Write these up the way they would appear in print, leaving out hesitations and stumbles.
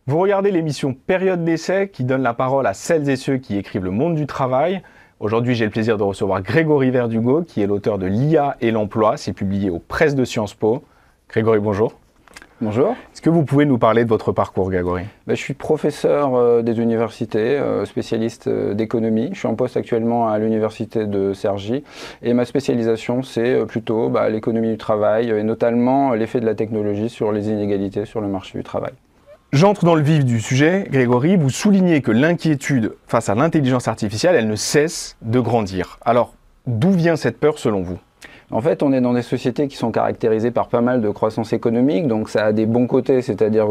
Vous regardez l'émission Période d'essai qui donne la parole à celles et ceux qui écrivent le monde du travail. Aujourd'hui, j'ai le plaisir de recevoir Grégory Verdugo, qui est l'auteur de l'IA et l'emploi. C'est publié aux presses de Sciences Po. Grégory, bonjour. Bonjour. Est-ce que vous pouvez nous parler de votre parcours, Grégory? Je suis professeur des universités, spécialiste d'économie. Je suis en poste actuellement à l'université de Cergy. Et ma spécialisation, c'est plutôt l'économie du travail et notamment l'effet de la technologie sur les inégalités sur le marché du travail. J'entre dans le vif du sujet. Grégory, vous soulignez que l'inquiétude face à l'intelligence artificielle, elle ne cesse de grandir. Alors, d'où vient cette peur selon vous? En fait, on est dans des sociétés qui sont caractérisées par pas mal de croissance économique, donc ça a des bons côtés, c'est-à-dire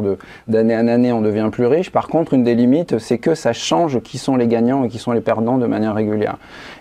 d'année en année, on devient plus riche. Par contre, une des limites, c'est que ça change qui sont les gagnants et qui sont les perdants de manière régulière.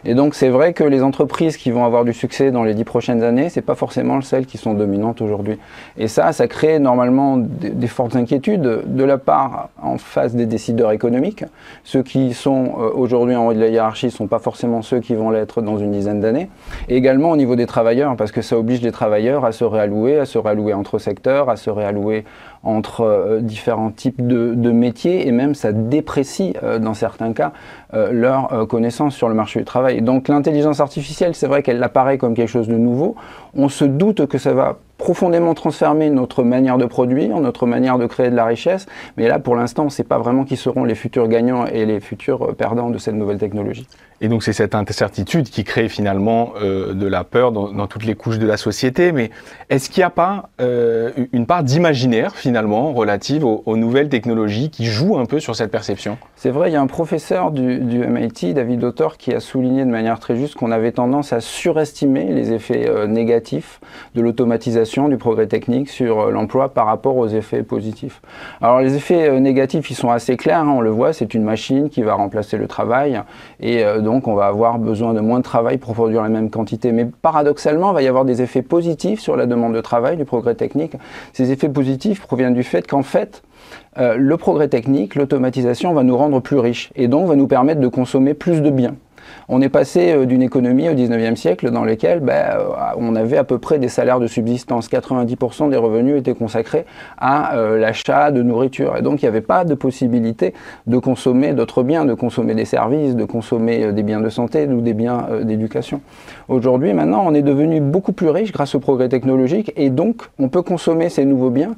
Et donc, c'est vrai que les entreprises qui vont avoir du succès dans les 10 prochaines années, c'est pas forcément celles qui sont dominantes aujourd'hui. Et ça crée normalement des fortes inquiétudes de la part en face des décideurs économiques. Ceux qui sont aujourd'hui en haut de la hiérarchie ne sont pas forcément ceux qui vont l'être dans une dizaine d'années. Et également au niveau des travailleurs, parce que ça oblige les travailleurs à se réallouer entre secteurs, à se réallouer entre différents types de métiers, et même ça déprécie dans certains cas leur connaissance sur le marché du travail. Donc l'intelligence artificielle, c'est vrai qu'elle apparaît comme quelque chose de nouveau. On se doute que ça va profondément transformer notre manière de produire, notre manière de créer de la richesse, mais là pour l'instant on ne sait pas vraiment qui seront les futurs gagnants et les futurs perdants de cette nouvelle technologie. Et donc c'est cette incertitude qui crée finalement de la peur dans toutes les couches de la société, mais est-ce qu'il n'y a pas une part d'imaginaire finalement relative aux nouvelles technologies qui jouent un peu sur cette perception? C'est vrai, il y a un professeur du MIT, David Autor, qui a souligné de manière très juste qu'on avait tendance à surestimer les effets négatifs de l'automatisation, du progrès technique sur l'emploi par rapport aux effets positifs. Alors les effets négatifs, ils sont assez clairs, on le voit, c'est une machine qui va remplacer le travail et donc on va avoir besoin de moins de travail pour produire la même quantité. Mais paradoxalement, il va y avoir des effets positifs sur la demande de travail, du progrès technique. Ces effets positifs proviennent du fait qu'en fait, le progrès technique, l'automatisation va nous rendre plus riches et donc va nous permettre de consommer plus de biens. On est passé d'une économie au 19e siècle dans laquelle on avait à peu près des salaires de subsistance. 90% des revenus étaient consacrés à l'achat de nourriture. Et donc il n'y avait pas de possibilité de consommer d'autres biens, de consommer des services, de consommer des biens de santé ou des biens d'éducation. Aujourd'hui, maintenant, on est devenu beaucoup plus riche grâce au progrès technologique et donc on peut consommer ces nouveaux biens.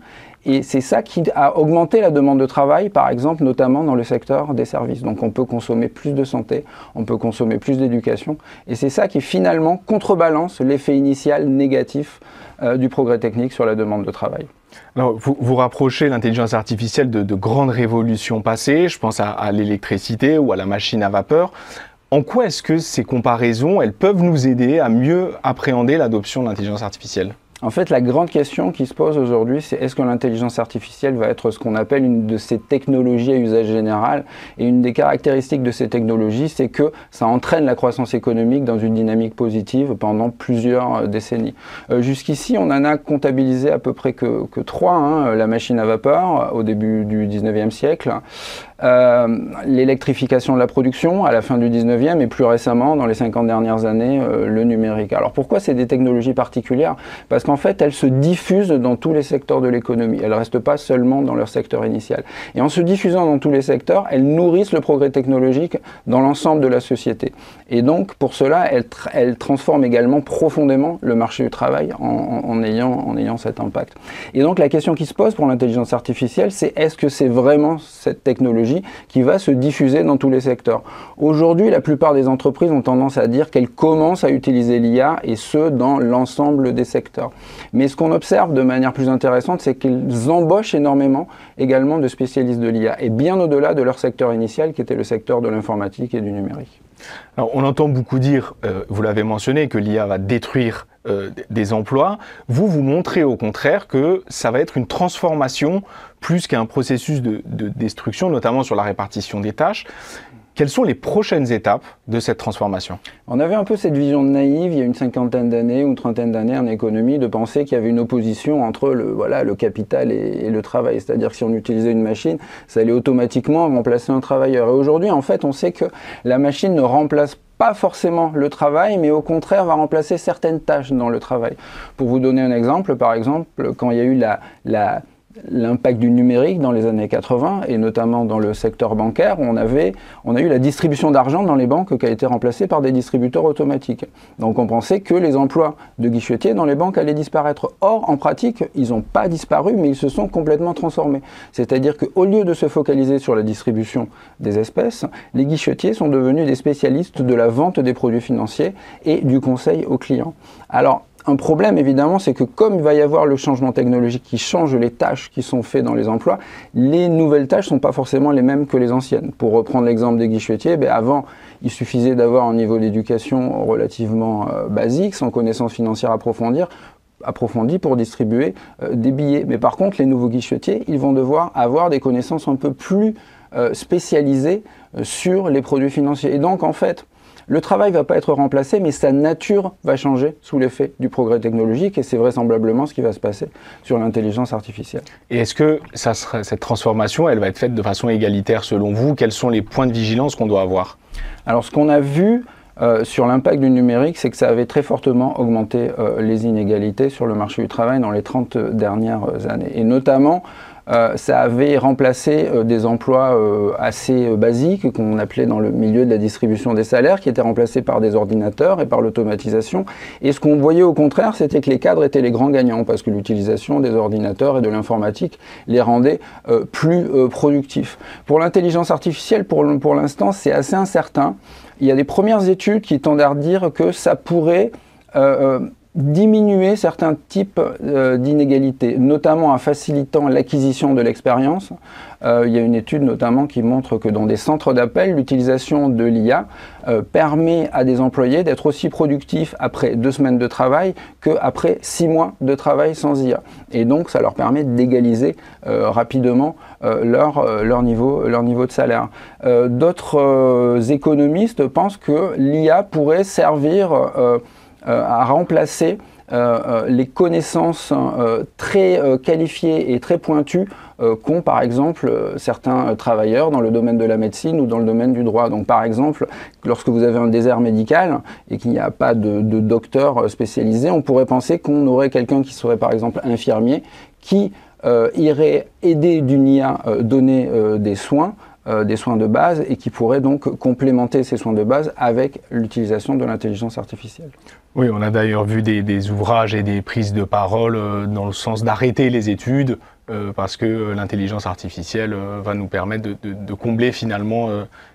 Et c'est ça qui a augmenté la demande de travail, par exemple, notamment dans le secteur des services. Donc on peut consommer plus de santé, on peut consommer plus d'éducation. Et c'est ça qui finalement contrebalance l'effet initial négatif du progrès technique sur la demande de travail. Alors, vous rapprochez l'intelligence artificielle de grandes révolutions passées, je pense à l'électricité ou à la machine à vapeur. En quoi est-ce que ces comparaisons, elles peuvent nous aider à mieux appréhender l'adoption de l'intelligence artificielle ? En fait, la grande question qui se pose aujourd'hui, c'est est-ce que l'intelligence artificielle va être ce qu'on appelle une de ces technologies à usage général? Et une des caractéristiques de ces technologies, c'est que ça entraîne la croissance économique dans une dynamique positive pendant plusieurs décennies. Jusqu'ici, on en a comptabilisé à peu près que 3, la machine à vapeur au début du 19e siècle, l'électrification de la production à la fin du 19e et plus récemment, dans les 50 dernières années, le numérique. Alors pourquoi c'est des technologies particulières? Parce qu'en fait, elles se diffusent dans tous les secteurs de l'économie. Elles ne restent pas seulement dans leur secteur initial. Et en se diffusant dans tous les secteurs, elles nourrissent le progrès technologique dans l'ensemble de la société. Et donc, pour cela, elles transforment également profondément le marché du travail en ayant cet impact. Et donc, la question qui se pose pour l'intelligence artificielle, c'est est-ce que c'est vraiment cette technologie qui va se diffuser dans tous les secteurs? Aujourd'hui, la plupart des entreprises ont tendance à dire qu'elles commencent à utiliser l'IA, et ce, dans l'ensemble des secteurs. Mais ce qu'on observe de manière plus intéressante, c'est qu'ils embauchent énormément également de spécialistes de l'IA, et bien au-delà de leur secteur initial, qui était le secteur de l'informatique et du numérique. Alors, on entend beaucoup dire, vous l'avez mentionné, que l'IA va détruire des emplois. Vous montrez au contraire que ça va être une transformation plus qu'un processus de destruction, notamment sur la répartition des tâches. Quelles sont les prochaines étapes de cette transformation? On avait un peu cette vision naïve, il y a une cinquantaine d'années ou une trentaine d'années en économie, de penser qu'il y avait une opposition entre le capital et le travail. C'est-à-dire que si on utilisait une machine, ça allait automatiquement remplacer un travailleur. Et aujourd'hui, en fait, on sait que la machine ne remplace pas forcément le travail, mais au contraire va remplacer certaines tâches dans le travail. Pour vous donner un exemple, par exemple, quand il y a eu l'impact du numérique dans les années 80, et notamment dans le secteur bancaire, on a eu la distribution d'argent dans les banques qui a été remplacée par des distributeurs automatiques. Donc on pensait que les emplois de guichetiers dans les banques allaient disparaître. Or, en pratique, ils n'ont pas disparu, mais ils se sont complètement transformés. C'est-à-dire qu'au lieu de se focaliser sur la distribution des espèces, les guichetiers sont devenus des spécialistes de la vente des produits financiers et du conseil aux clients. Alors, un problème, évidemment, c'est que comme il va y avoir le changement technologique qui change les tâches qui sont faites dans les emplois, les nouvelles tâches ne sont pas forcément les mêmes que les anciennes. Pour reprendre l'exemple des guichetiers, avant, il suffisait d'avoir un niveau d'éducation relativement basique, sans connaissance financière approfondie pour distribuer des billets. Mais par contre, les nouveaux guichetiers, ils vont devoir avoir des connaissances un peu plus spécialisées sur les produits financiers. Et donc, en fait, le travail ne va pas être remplacé, mais sa nature va changer sous l'effet du progrès technologique, et c'est vraisemblablement ce qui va se passer sur l'intelligence artificielle. Et est-ce que cette transformation, elle va être faite de façon égalitaire selon vous? Quels sont les points de vigilance qu'on doit avoir? Alors, ce qu'on a vu sur l'impact du numérique, c'est que ça avait très fortement augmenté les inégalités sur le marché du travail dans les 30 dernières années. Et notamment, ça avait remplacé des emplois assez basiques qu'on appelait dans le milieu de la distribution des salaires, qui étaient remplacés par des ordinateurs et par l'automatisation. Et ce qu'on voyait au contraire, c'était que les cadres étaient les grands gagnants, parce que l'utilisation des ordinateurs et de l'informatique les rendait plus productifs. Pour l'intelligence artificielle, pour l'instant, c'est assez incertain. Il y a des premières études qui tendent à dire que ça pourrait diminuer certains types d'inégalités, notamment en facilitant l'acquisition de l'expérience. Il y a une étude notamment qui montre que dans des centres d'appel, l'utilisation de l'IA permet à des employés d'être aussi productifs après 2 semaines de travail qu'après 6 mois de travail sans IA. Et donc, ça leur permet d'égaliser rapidement leur niveau de salaire. D'autres économistes pensent que l'IA pourrait servir à remplacer les connaissances très qualifiées et très pointues qu'ont par exemple certains travailleurs dans le domaine de la médecine ou dans le domaine du droit. Donc par exemple, lorsque vous avez un désert médical et qu'il n'y a pas de docteur spécialisé, on pourrait penser qu'on aurait quelqu'un qui serait par exemple infirmier qui irait aider d'une IA donner des soins de base et qui pourrait donc complémenter ces soins de base avec l'utilisation de l'intelligence artificielle. Oui, on a d'ailleurs vu des ouvrages et des prises de parole dans le sens d'arrêter les études parce que l'intelligence artificielle va nous permettre de combler finalement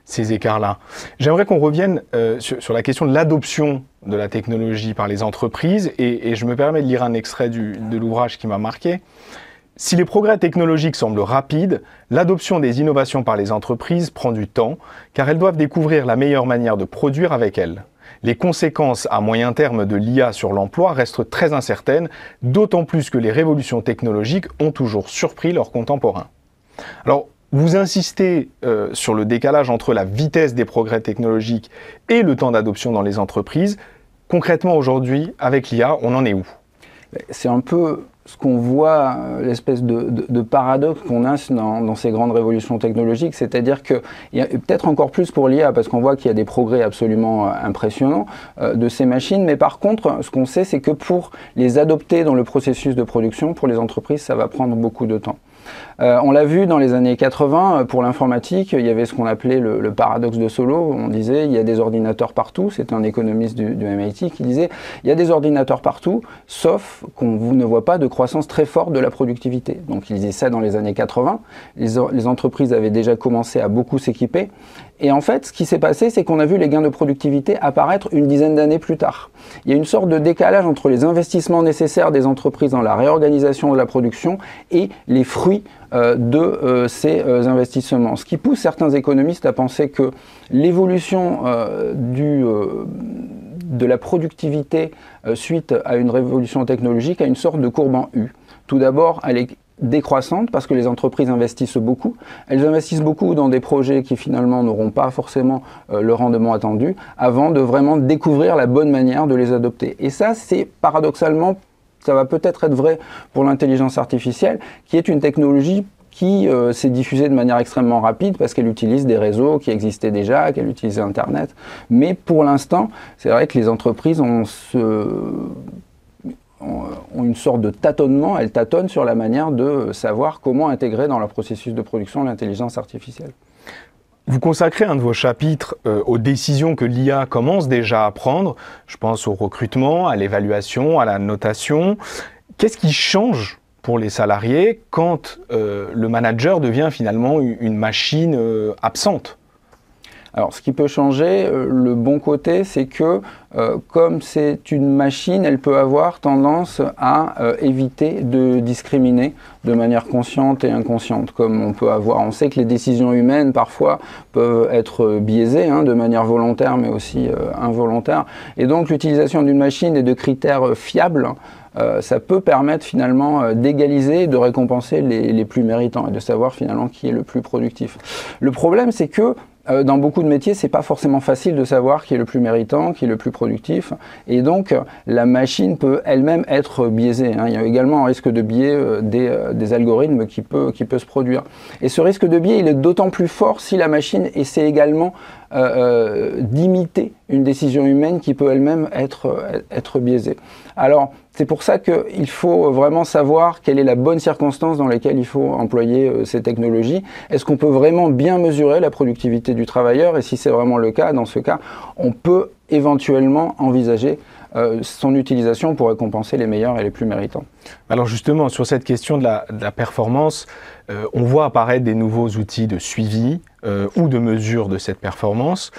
ces écarts-là. J'aimerais qu'on revienne sur la question de l'adoption de la technologie par les entreprises et je me permets de lire un extrait de l'ouvrage qui m'a marqué. Si les progrès technologiques semblent rapides, l'adoption des innovations par les entreprises prend du temps, car elles doivent découvrir la meilleure manière de produire avec elles. Les conséquences à moyen terme de l'IA sur l'emploi restent très incertaines, d'autant plus que les révolutions technologiques ont toujours surpris leurs contemporains. Alors, vous insistez sur le décalage entre la vitesse des progrès technologiques et le temps d'adoption dans les entreprises. Concrètement, aujourd'hui, avec l'IA, on en est où? C'est un peu ce qu'on voit, l'espèce de paradoxe qu'on a dans ces grandes révolutions technologiques, c'est-à-dire qu'il y a peut-être encore plus pour l'IA, parce qu'on voit qu'il y a des progrès absolument impressionnants de ces machines, mais par contre, ce qu'on sait, c'est que pour les adopter dans le processus de production, pour les entreprises, ça va prendre beaucoup de temps. On l'a vu dans les années 80, pour l'informatique, il y avait ce qu'on appelait le paradoxe de Solow. On disait il y a des ordinateurs partout, c'est un économiste du MIT qui disait il y a des ordinateurs partout, sauf qu'on ne voit pas de croissance très forte de la productivité. Donc il disait ça dans les années 80, les entreprises avaient déjà commencé à beaucoup s'équiper. Et en fait, ce qui s'est passé, c'est qu'on a vu les gains de productivité apparaître une dizaine d'années plus tard. Il y a une sorte de décalage entre les investissements nécessaires des entreprises dans la réorganisation de la production et les fruits de ces investissements. Ce qui pousse certains économistes à penser que l'évolution de la productivité suite à une révolution technologique a une sorte de courbe en U. Tout d'abord, elle est décroissante parce que les entreprises investissent beaucoup. Elles investissent beaucoup dans des projets qui finalement n'auront pas forcément le rendement attendu avant de vraiment découvrir la bonne manière de les adopter. Et ça, c'est paradoxalement, ça va peut-être être vrai pour l'intelligence artificielle qui est une technologie qui s'est diffusée de manière extrêmement rapide parce qu'elle utilise des réseaux qui existaient déjà, qu'elle utilisait Internet. Mais pour l'instant, c'est vrai que les entreprises ont une sorte de tâtonnement, elles tâtonnent sur la manière de savoir comment intégrer dans leur processus de production l'intelligence artificielle. Vous consacrez un de vos chapitres aux décisions que l'IA commence déjà à prendre. Je pense au recrutement, à l'évaluation, à la notation. Qu'est-ce qui change pour les salariés quand le manager devient finalement une machine absente? Alors, ce qui peut changer, le bon côté, c'est que comme c'est une machine, elle peut avoir tendance à éviter de discriminer de manière consciente et inconsciente. Comme on sait que les décisions humaines, parfois, peuvent être biaisées, de manière volontaire, mais aussi involontaire. Et donc, l'utilisation d'une machine et de critères fiables, ça peut permettre finalement d'égaliser et de récompenser les plus méritants et de savoir finalement qui est le plus productif. Le problème, c'est que dans beaucoup de métiers, c'est pas forcément facile de savoir qui est le plus méritant, qui est le plus productif, et donc la machine peut elle-même être biaisée. Il y a également un risque de biais des algorithmes qui peut se produire. Et ce risque de biais, il est d'autant plus fort si la machine essaie également d'imiter une décision humaine qui peut elle-même être biaisée. Alors, c'est pour ça qu'il faut vraiment savoir quelle est la bonne circonstance dans laquelle il faut employer ces technologies. Est-ce qu'on peut vraiment bien mesurer la productivité du travailleur? Et si c'est vraiment le cas, dans ce cas, on peut éventuellement envisager son utilisation pour récompenser les meilleurs et les plus méritants. Alors justement, sur cette question de la performance, on voit apparaître des nouveaux outils de suivi ou de mesure de cette performance.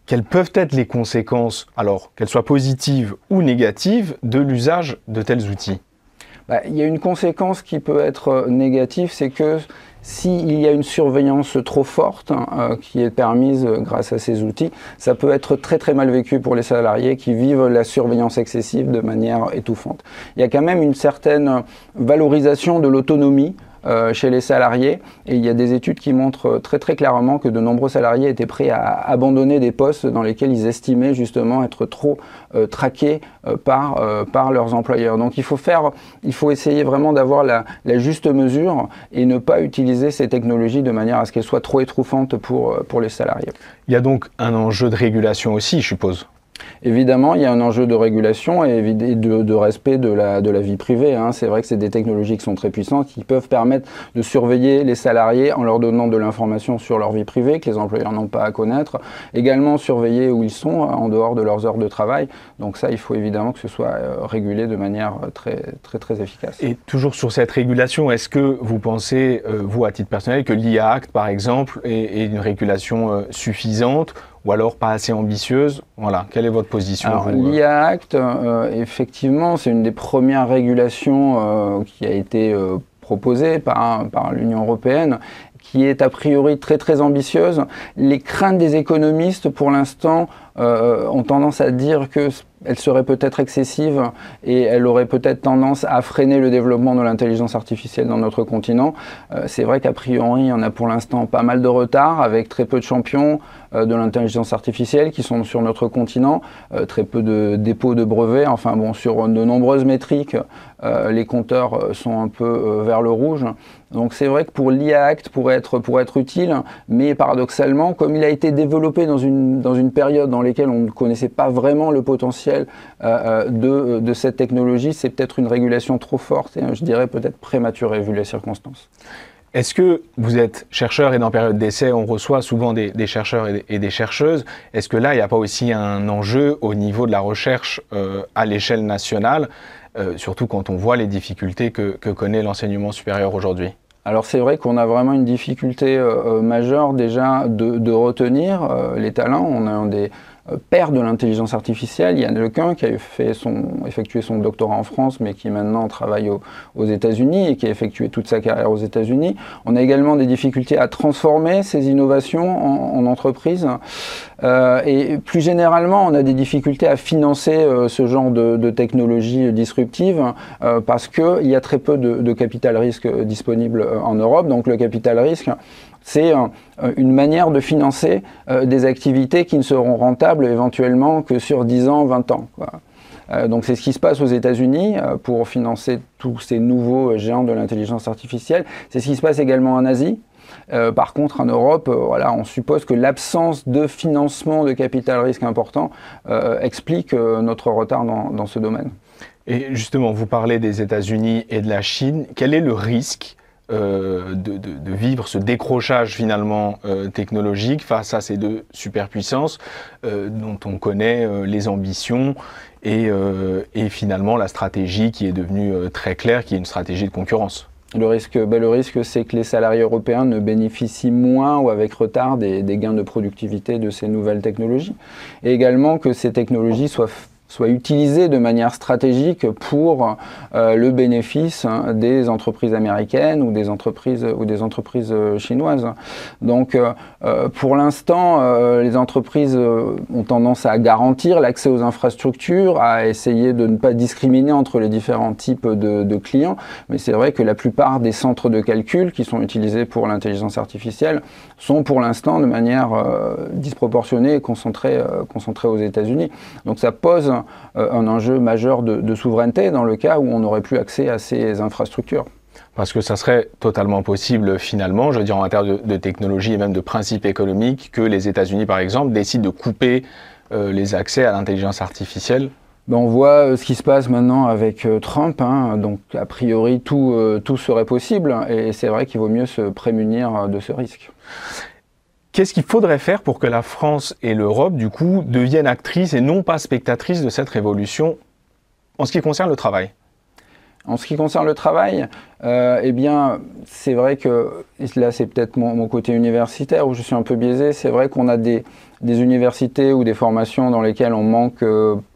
Quelles peuvent être les conséquences, alors qu'elles soient positives ou négatives, de l'usage de tels outils? Il y a une conséquence qui peut être négative, c'est que s'il y a une surveillance trop forte qui est permise grâce à ces outils, ça peut être très très mal vécu pour les salariés qui vivent la surveillance excessive de manière étouffante. Il y a quand même une certaine valorisation de l'autonomie chez les salariés, et il y a des études qui montrent très très clairement que de nombreux salariés étaient prêts à abandonner des postes dans lesquels ils estimaient justement être trop traqués par leurs employeurs. Donc il faut essayer vraiment d'avoir la juste mesure et ne pas utiliser ces technologies de manière à ce qu'elles soient trop étouffantes pour les salariés. Il y a donc un enjeu de régulation aussi, je suppose. Évidemment, il y a un enjeu de régulation et de respect de la vie privée. C'est vrai que c'est des technologies qui sont très puissantes, qui peuvent permettre de surveiller les salariés en leur donnant de l'information sur leur vie privée que les employeurs n'ont pas à connaître. Également surveiller où ils sont en dehors de leurs heures de travail. Donc ça, il faut évidemment que ce soit régulé de manière très, très, très efficace. Et toujours sur cette régulation, est-ce que vous pensez, vous à titre personnel, que l'IA Act, par exemple, est une régulation suffisante ou alors pas assez ambitieuse? Voilà, quelle est votre position? L'IA Act, effectivement, c'est une des premières régulations qui a été proposée par l'Union européenne, qui est a priori très très ambitieuse. Les craintes des économistes, pour l'instant, ont tendance à dire qu'elle serait peut-être excessive et elle aurait peut-être tendance à freiner le développement de l'intelligence artificielle dans notre continent. C'est vrai qu'a priori, il y en a pour l'instant pas mal de retard, avec très peu de champions de l'intelligence artificielle qui sont sur notre continent, très peu de dépôts de brevets. Enfin bon, sur de nombreuses métriques, les compteurs sont un peu vers le rouge. Donc c'est vrai que pour l'IA Act pourrait être utile, mais paradoxalement, comme il a été développé dans une période dans laquelle on ne connaissait pas vraiment le potentiel de cette technologie, c'est peut-être une régulation trop forte et je dirais peut-être prématurée vu les circonstances. Est-ce que vous êtes chercheur et dans période d'essai, on reçoit souvent des chercheurs et des chercheuses? Est-ce que là, il n'y a pas aussi un enjeu au niveau de la recherche à l'échelle nationale, surtout quand on voit les difficultés que connaît l'enseignement supérieur aujourd'hui? Alors c'est vrai qu'on a vraiment une difficulté majeure déjà de retenir les talents. On a des père de l'intelligence artificielle, Yann LeCun, qui a effectué son doctorat en France, mais qui maintenant travaille aux États-Unis et qui a effectué toute sa carrière aux États-Unis. On a également des difficultés à transformer ces innovations en entreprise. Et plus généralement, on a des difficultés à financer ce genre de technologies disruptives parce qu'il y a très peu de capital risque disponible en Europe. Donc le capital risque, c'est une manière de financer des activités qui ne seront rentables éventuellement que sur 10 ans, 20 ans, quoi. Donc c'est ce qui se passe aux États-Unis pour financer tous ces nouveaux géants de l'intelligence artificielle. C'est ce qui se passe également en Asie. Par contre, en Europe, voilà, on suppose que l'absence de financement de capital risque important explique notre retard dans ce domaine. Et justement, vous parlez des États-Unis et de la Chine. Quel est le risque de vivre ce décrochage finalement technologique face à ces deux superpuissances dont on connaît les ambitions et finalement la stratégie qui est devenue très claire, qui est une stratégie de concurrence? Le risque, c'est que les salariés européens ne bénéficient moins ou avec retard des gains de productivité de ces nouvelles technologies. Et également que ces technologies soient utilisées de manière stratégique pour le bénéfice des entreprises américaines ou des entreprises chinoises. Donc pour l'instant, les entreprises ont tendance à garantir l'accès aux infrastructures, à essayer de ne pas discriminer entre les différents types de clients. Mais c'est vrai que la plupart des centres de calcul qui sont utilisés pour l'intelligence artificielle sont pour l'instant de manière disproportionnée et concentrés aux États-Unis. Donc ça pose un enjeu majeur de souveraineté dans le cas où on n'aurait plus accès à ces infrastructures. Parce que ça serait totalement possible finalement, je veux dire en termes de technologie et même de principes économiques, que les États-Unis par exemple décident de couper les accès à l'intelligence artificielle. On voit ce qui se passe maintenant avec Trump, hein, donc a priori tout serait possible et c'est vrai qu'il vaut mieux se prémunir de ce risque. Qu'est-ce qu'il faudrait faire pour que la France et l'Europe, du coup, deviennent actrices et non pas spectatrices de cette révolution en ce qui concerne le travail? En ce qui concerne le travail, eh bien, c'est vrai que, là c'est peut-être mon côté universitaire où je suis un peu biaisé, c'est vrai qu'on a des universités ou des formations dans lesquelles on manque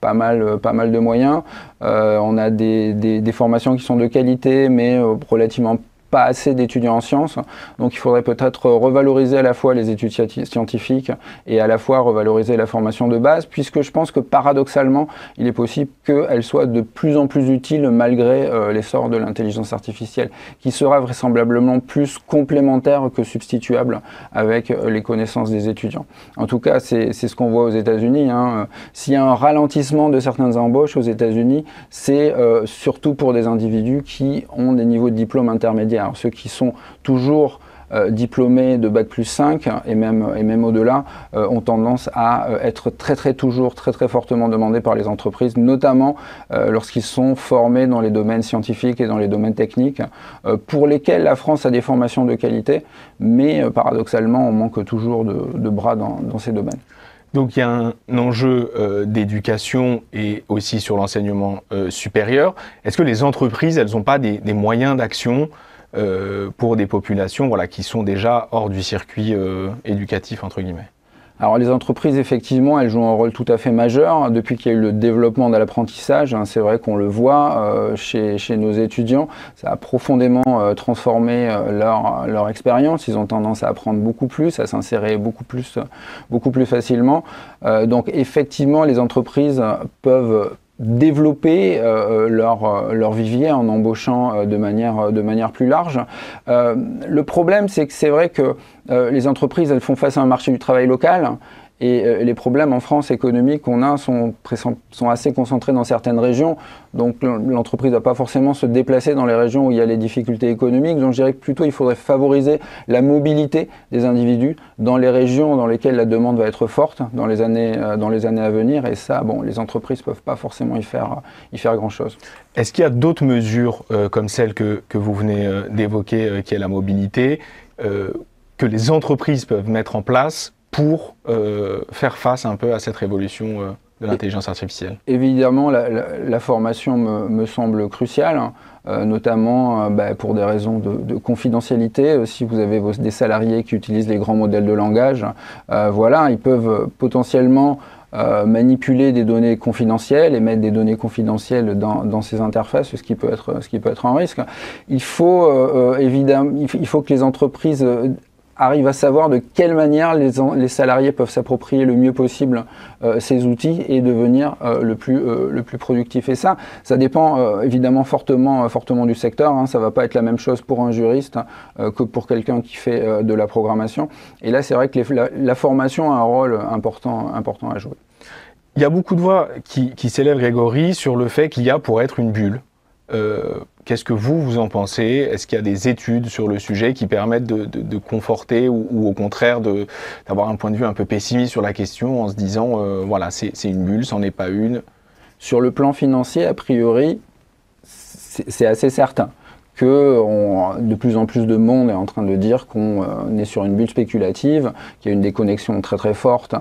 pas mal de moyens. On a des formations qui sont de qualité mais relativement pas assez d'étudiants en sciences, donc il faudrait peut-être revaloriser à la fois les études scientifiques et à la fois revaloriser la formation de base, puisque je pense que paradoxalement, il est possible qu'elle soit de plus en plus utile malgré l'essor de l'intelligence artificielle, qui sera vraisemblablement plus complémentaire que substituable avec les connaissances des étudiants. En tout cas, c'est ce qu'on voit aux États-Unis, hein. S'il y a un ralentissement de certaines embauches aux États-Unis, c'est surtout pour des individus qui ont des niveaux de diplôme intermédiaires. Alors, ceux qui sont toujours diplômés de Bac+5 et même au-delà ont tendance à être toujours très fortement demandés par les entreprises, notamment lorsqu'ils sont formés dans les domaines scientifiques et dans les domaines techniques, pour lesquels la France a des formations de qualité, mais paradoxalement on manque toujours de bras dans ces domaines. Donc il y a un enjeu d'éducation et aussi sur l'enseignement supérieur. Est-ce que les entreprises, elles n'ont pas des moyens d'action pour des populations voilà, qui sont déjà hors du circuit éducatif, entre guillemets? Alors les entreprises, effectivement, elles jouent un rôle tout à fait majeur depuis qu'il y a eu le développement de l'apprentissage. Hein, c'est vrai qu'on le voit chez nos étudiants. Ça a profondément transformé leur expérience. Ils ont tendance à apprendre beaucoup plus, à s'insérer beaucoup plus facilement. Donc effectivement, les entreprises peuvent développer leur vivier en embauchant de manière plus large. Le problème, c'est que c'est vrai que les entreprises, elles font face à un marché du travail local. Et les problèmes en France économiques qu'on a sont assez concentrés dans certaines régions. Donc l'entreprise ne va pas forcément se déplacer dans les régions où il y a les difficultés économiques. Donc je dirais que plutôt il faudrait favoriser la mobilité des individus dans les régions dans lesquelles la demande va être forte dans les années à venir. Et ça, bon, les entreprises ne peuvent pas forcément y faire grand-chose. Est-ce qu'il y a d'autres mesures comme celle que vous venez d'évoquer, qui est la mobilité, que les entreprises peuvent mettre en place pour faire face un peu à cette révolution de l'intelligence artificielle? Évidemment, la formation me semble cruciale, notamment pour des raisons de confidentialité. Si vous avez des salariés qui utilisent les grands modèles de langage, voilà, ils peuvent potentiellement manipuler des données confidentielles et mettre des données confidentielles dans ces interfaces, ce qui peut être un risque. Il faut évidemment, il faut que les entreprises arrivent à savoir de quelle manière les salariés peuvent s'approprier le mieux possible ces outils et devenir le plus productif. Et ça dépend évidemment fortement du secteur. Hein. Ça ne va pas être la même chose pour un juriste que pour quelqu'un qui fait de la programmation. Et là, c'est vrai que la formation a un rôle important à jouer. Il y a beaucoup de voix qui s'élèvent, Grégory, sur le fait qu'il y a pour être une bulle. Qu'est-ce que vous en pensez? Est-ce qu'il y a des études sur le sujet qui permettent de conforter ou au contraire d'avoir un point de vue un peu pessimiste sur la question en se disant voilà, c'est une bulle, c'en est pas une? Sur le plan financier, a priori, c'est assez certain que de plus en plus de monde est en train de dire qu'on est sur une bulle spéculative, qu'il y a une déconnexion très très forte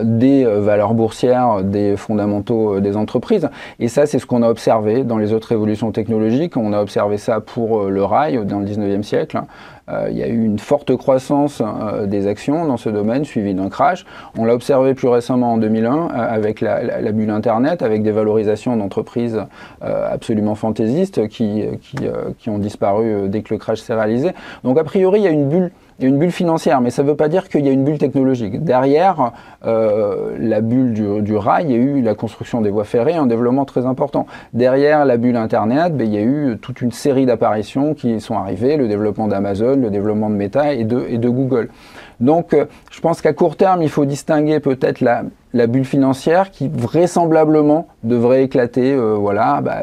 des valeurs boursières, des fondamentaux des entreprises. Et ça, c'est ce qu'on a observé dans les autres révolutions technologiques. On a observé ça pour le rail dans le 19e siècle. Il y a eu une forte croissance des actions dans ce domaine, suivie d'un crash. On l'a observé plus récemment en 2001 avec la bulle Internet, avec des valorisations d'entreprises absolument fantaisistes qui ont disparu dès que le crash s'est réalisé. Donc a priori, il y a une bulle financière, mais ça ne veut pas dire qu'il y a une bulle technologique. Derrière la bulle du rail, il y a eu la construction des voies ferrées, un développement très important. Derrière la bulle Internet, il y a eu toute une série d'apparitions qui sont arrivées, le développement d'Amazon, le développement de Meta et de Google. Donc je pense qu'à court terme, il faut distinguer peut-être la bulle financière qui vraisemblablement devrait éclater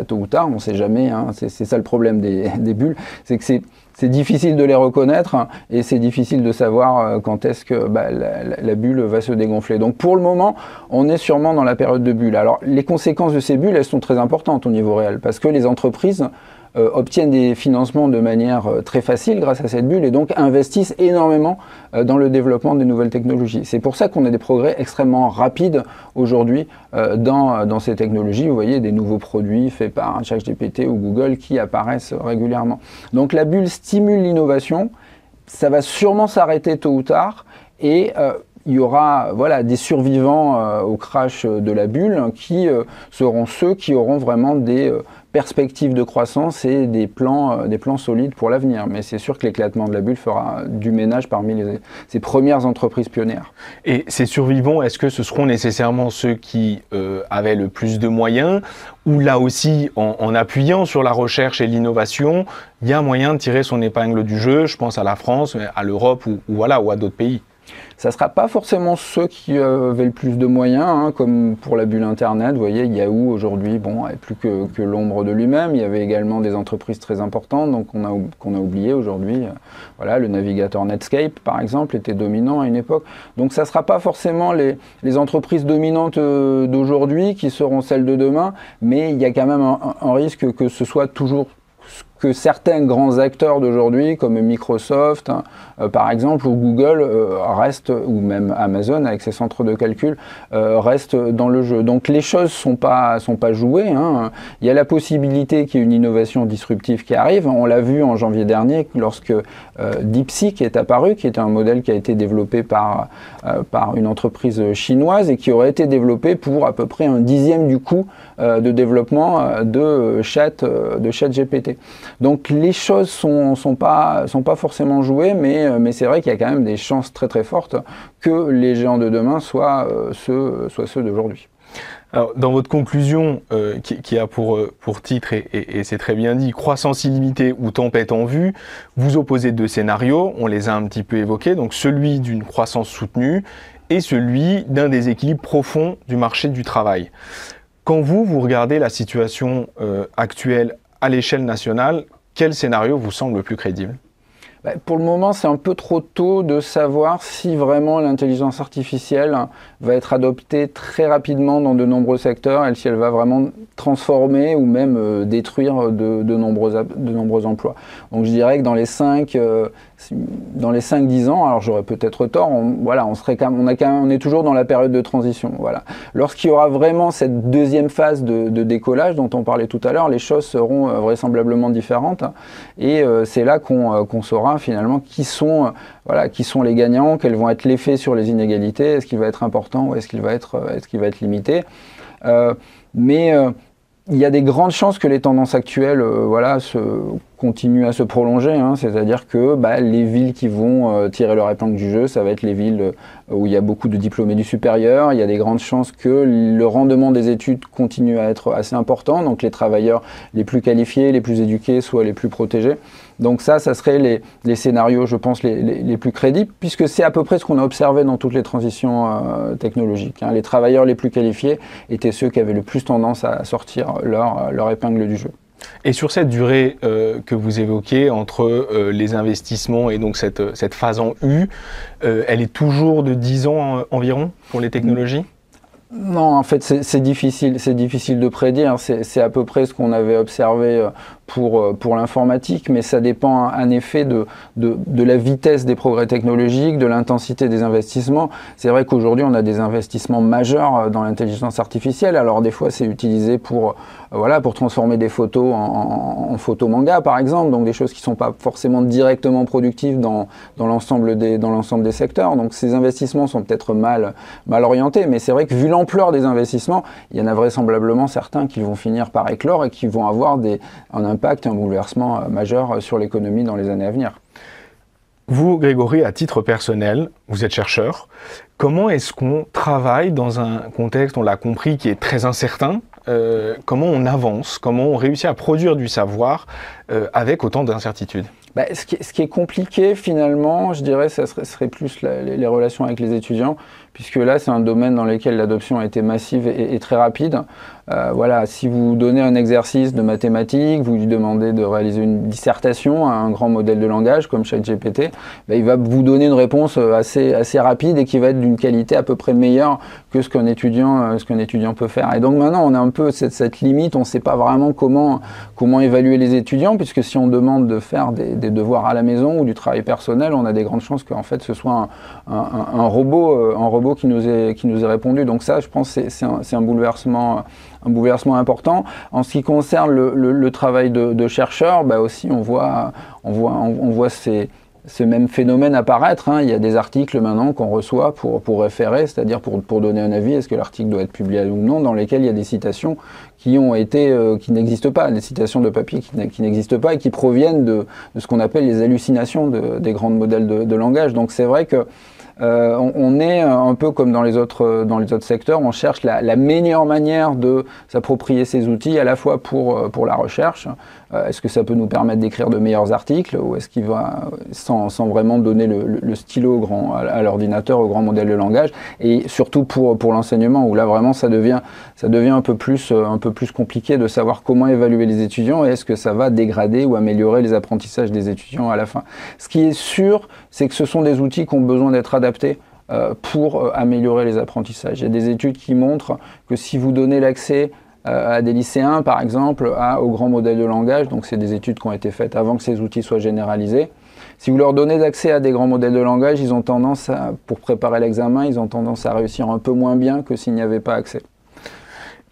tôt ou tard, on ne sait jamais, hein, c'est ça le problème des bulles, c'est que c'est difficile de les reconnaître et c'est difficile de savoir quand est-ce que la bulle va se dégonfler. Donc pour le moment, on est sûrement dans la période de bulle. Alors les conséquences de ces bulles, elles sont très importantes au niveau réel parce que les entreprises obtiennent des financements de manière très facile grâce à cette bulle et donc investissent énormément dans le développement des nouvelles technologies. C'est pour ça qu'on a des progrès extrêmement rapides aujourd'hui dans ces technologies. Vous voyez des nouveaux produits faits par ChatGPT ou Google qui apparaissent régulièrement. Donc la bulle stimule l'innovation, ça va sûrement s'arrêter tôt ou tard et il y aura des survivants au crash de la bulle qui seront ceux qui auront vraiment des perspectives de croissance et des plans solides pour l'avenir. Mais c'est sûr que l'éclatement de la bulle fera du ménage parmi ces premières entreprises pionnières. Et ces survivants, est-ce que ce seront nécessairement ceux qui avaient le plus de moyens ou là aussi, en appuyant sur la recherche et l'innovation, il y a moyen de tirer son épingle du jeu? Je pense à la France, à l'Europe ou à d'autres pays. Ça ne sera pas forcément ceux qui avaient le plus de moyens, hein, comme pour la bulle Internet. Vous voyez, Yahoo aujourd'hui, n'avait plus que l'ombre de lui-même. Il y avait également des entreprises très importantes, donc qu'on a oublié aujourd'hui. Le navigateur Netscape, par exemple, était dominant à une époque. Donc ça ne sera pas forcément les entreprises dominantes d'aujourd'hui qui seront celles de demain, mais il y a quand même un risque que ce soit toujours que certains grands acteurs d'aujourd'hui, comme Microsoft, par exemple, ou Google, restent, ou même Amazon avec ses centres de calcul, restent dans le jeu. Donc les choses sont pas jouées, hein. Il y a la possibilité qu'il y ait une innovation disruptive qui arrive. On l'a vu en janvier dernier, lorsque DeepSeek est apparu, qui est un modèle qui a été développé par une entreprise chinoise et qui aurait été développé pour à peu près 1/10 du coût de développement de ChatGPT. Donc les choses sont pas forcément jouées, mais c'est vrai qu'il y a quand même des chances très très fortes que les géants de demain soient ceux d'aujourd'hui. Alors, dans votre conclusion, qui a pour titre, et c'est très bien dit, croissance illimitée ou tempête en vue, vous opposez deux scénarios, on les a un petit peu évoqués, donc celui d'une croissance soutenue et celui d'un déséquilibre profond du marché du travail. Quand vous regardez la situation actuelle à l'échelle nationale, quel scénario vous semble le plus crédible ? Pour le moment, c'est un peu trop tôt de savoir si vraiment l'intelligence artificielle va être adoptée très rapidement dans de nombreux secteurs et si elle va vraiment transformer ou même détruire de nombreux emplois. Donc je dirais que dans les 5-10 ans, alors j'aurais peut-être tort, on est toujours dans la période de transition. Voilà. Lorsqu'il y aura vraiment cette deuxième phase de décollage dont on parlait tout à l'heure, les choses seront vraisemblablement différentes et c'est là qu'on saura finalement qui sont les gagnants, quels vont être les effets sur les inégalités, est-ce qu'il va être important ou est-ce qu'il va être limité. Mais il y a des grandes chances que les tendances actuelles continue à se prolonger, hein, c'est-à-dire que les villes qui vont tirer leur épingle du jeu, ça va être les villes où il y a beaucoup de diplômés du supérieur, il y a des grandes chances que le rendement des études continue à être assez important, donc les travailleurs les plus qualifiés, les plus éduqués soient les plus protégés. Donc ça serait les scénarios, je pense, les plus crédibles, puisque c'est à peu près ce qu'on a observé dans toutes les transitions technologiques, hein. Les travailleurs les plus qualifiés étaient ceux qui avaient le plus tendance à sortir leur épingle du jeu. Et sur cette durée que vous évoquez entre les investissements et donc cette phase en U, elle est toujours de 10 ans environ pour les technologies ? Non, en fait, c'est difficile de prédire. C'est à peu près ce qu'on avait observé pour l'informatique, mais ça dépend en effet de la vitesse des progrès technologiques, de l'intensité des investissements. C'est vrai qu'aujourd'hui, on a des investissements majeurs dans l'intelligence artificielle. Alors des fois, c'est utilisé pour transformer des photos en photos manga, par exemple, donc des choses qui ne sont pas forcément directement productives dans l'ensemble des secteurs. Donc ces investissements sont peut-être mal orientés, mais c'est vrai que vu l'ampleur des investissements, il y en a vraisemblablement certains qui vont finir par éclore et qui vont avoir un impact, un bouleversement majeur sur l'économie dans les années à venir. Vous, Grégory, à titre personnel, vous êtes chercheur. Comment est-ce qu'on travaille dans un contexte, on l'a compris, qui est très incertain ? Comment on avance ? Comment on réussit à produire du savoir avec autant d'incertitudes ? Ce qui est compliqué finalement, je dirais, ça serait plus les relations avec les étudiants, puisque là c'est un domaine dans lequel l'adoption a été massive et très rapide. Si vous donnez un exercice de mathématiques, vous lui demandez de réaliser une dissertation à un grand modèle de langage comme ChatGPT, il va vous donner une réponse assez rapide et qui va être d'une qualité à peu près meilleure que ce qu'un étudiant peut faire. Et donc maintenant on a un peu cette limite, on ne sait pas vraiment comment évaluer les étudiants, puisque si on demande de faire des devoirs à la maison ou du travail personnel, on a des grandes chances qu'en fait ce soit un robot qui nous ait répondu. Donc ça, je pense, c'est un bouleversement important. En ce qui concerne le travail de chercheur, aussi on voit ce même phénomène apparaître, hein. Il y a des articles maintenant qu'on reçoit pour référer, c'est-à-dire pour donner un avis, est-ce que l'article doit être publié ou non, dans lesquels il y a des citations qui n'existent pas, des citations de papier qui n'existent pas et qui proviennent de ce qu'on appelle les hallucinations des grands modèles de langage. Donc c'est vrai que on est un peu comme dans les autres secteurs, on cherche la meilleure manière de s'approprier ces outils, à la fois pour la recherche. Est-ce que ça peut nous permettre d'écrire de meilleurs articles, ou est-ce qu'il va, sans vraiment donner le stylo à l'ordinateur, au grand modèle de langage, et surtout pour l'enseignement, où là vraiment ça devient un peu plus compliqué de savoir comment évaluer les étudiants, et est-ce que ça va dégrader ou améliorer les apprentissages des étudiants à la fin. Ce qui est sûr, c'est que ce sont des outils qui ont besoin d'être adaptés pour améliorer les apprentissages. Il y a des études qui montrent que si vous donnez l'accès à des lycéens, par exemple, au grand modèle de langage, donc c'est des études qui ont été faites avant que ces outils soient généralisés. Si vous leur donnez accès à des grands modèles de langage, ils ont tendance pour préparer l'examen, ils ont tendance à réussir un peu moins bien que s'il n'y avait pas accès.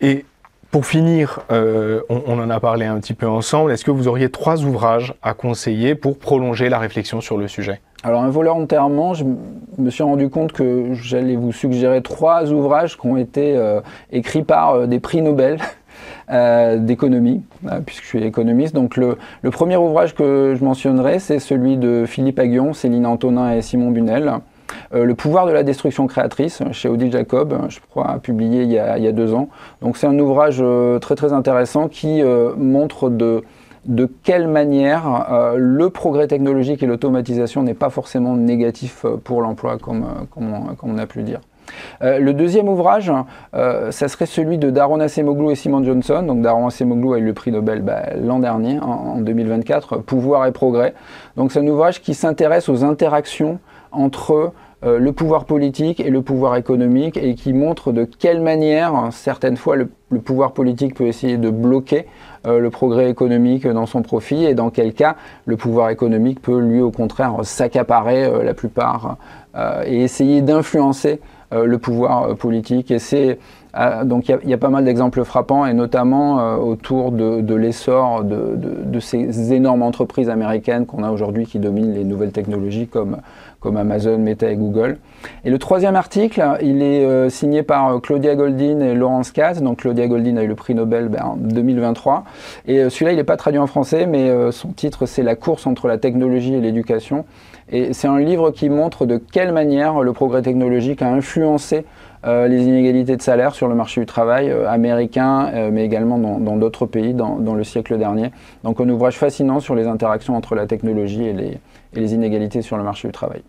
Et pour finir, on en a parlé un petit peu ensemble, est-ce que vous auriez 3 ouvrages à conseiller pour prolonger la réflexion sur le sujet ? Alors involontairement, je me suis rendu compte que j'allais vous suggérer 3 ouvrages qui ont été écrits par des prix Nobel d'économie, puisque je suis économiste. Donc le premier ouvrage que je mentionnerai, c'est celui de Philippe Aghion, Céline Antonin et Simon Bunel. Le pouvoir de la destruction créatrice, chez Odile Jacob, je crois, publié il y a 2 ans. Donc c'est un ouvrage très très intéressant qui montre de quelle manière le progrès technologique et l'automatisation n'est pas forcément négatif pour l'emploi, comme on a pu le dire. Le deuxième ouvrage, ça serait celui de Daron Acemoglu et Simon Johnson. Donc Daron Acemoglu a eu le prix Nobel l'an dernier, en 2024, Pouvoir et progrès. Donc c'est un ouvrage qui s'intéresse aux interactions entre le pouvoir politique et le pouvoir économique, et qui montre de quelle manière, certaines fois, le pouvoir politique peut essayer de bloquer le progrès économique dans son profit, et dans quel cas le pouvoir économique peut, lui, au contraire, s'accaparer la plupart et essayer d'influencer le pouvoir politique. Et c'est Donc il y a pas mal d'exemples frappants, et notamment autour de l'essor de ces énormes entreprises américaines qu'on a aujourd'hui qui dominent les nouvelles technologies comme Amazon, Meta et Google. Et le troisième article, il est signé par Claudia Goldin et Laurence Katz. Donc Claudia Goldin a eu le prix Nobel en 2023. Et celui-là, il n'est pas traduit en français, mais son titre, c'est « La course entre la technologie et l'éducation ». Et c'est un livre qui montre de quelle manière le progrès technologique a influencé les inégalités de salaire sur le marché du travail américain, mais également dans d'autres pays dans le siècle dernier. Donc un ouvrage fascinant sur les interactions entre la technologie et les inégalités sur le marché du travail.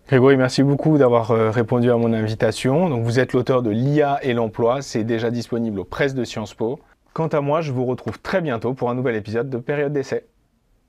Grégory, merci beaucoup d'avoir répondu à mon invitation. Donc, vous êtes l'auteur de l'IA et l'emploi, c'est déjà disponible aux presses de Sciences Po. Quant à moi, je vous retrouve très bientôt pour un nouvel épisode de Période d'essai.